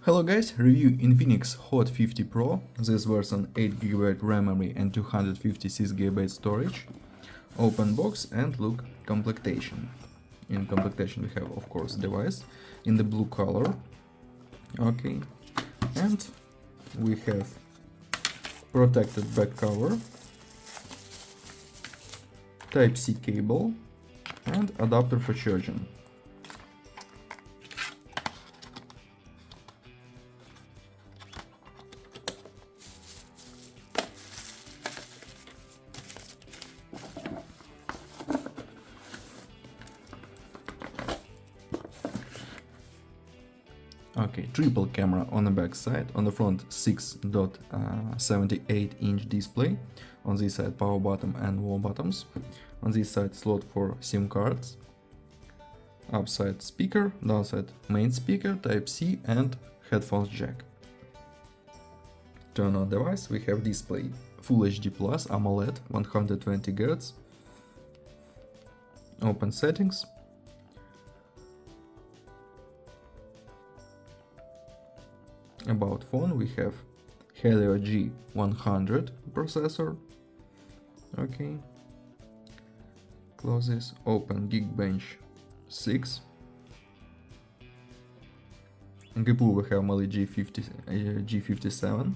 Hello guys, review Infinix Hot 50 Pro. This version 8GB RAM memory and 256GB storage. Open box and look complectation. In complectation we have of course device in the blue color. Okay, and we have protected back cover, Type-C cable and adapter for charging. Okay, triple camera on the back side, on the front 6.78-inch display, on this side power button and wall buttons, on this side slot for SIM cards, upside speaker, downside main speaker, Type-C and headphones jack. Turn on device, we have display Full HD Plus AMOLED 120 Hz, open settings. About phone we have Helio G100 processor. Okay, close this, open Geekbench 6. In GPU we have Mali G57.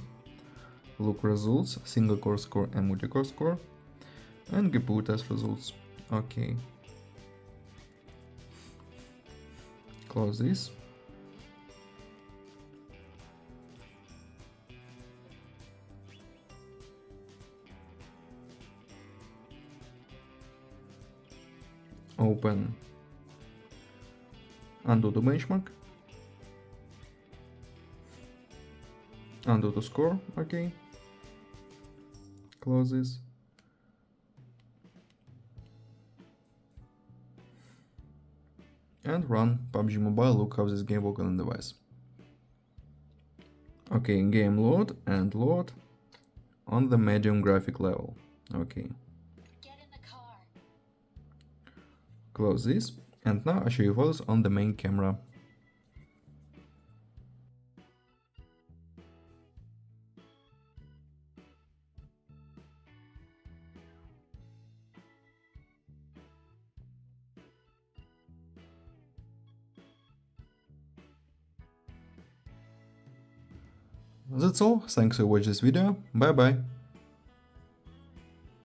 Look results, single core score and multi-core score, and GPU test results. Okay, close this. Open undo to benchmark, undo to score. Okay, close this, and run PUBG Mobile. Look how this game works on the device. Okay, game load and load on the medium graphic level. Okay, Get in the car. close this, and now I show you photos on the main camera. That's all, thanks for watching this video, bye bye.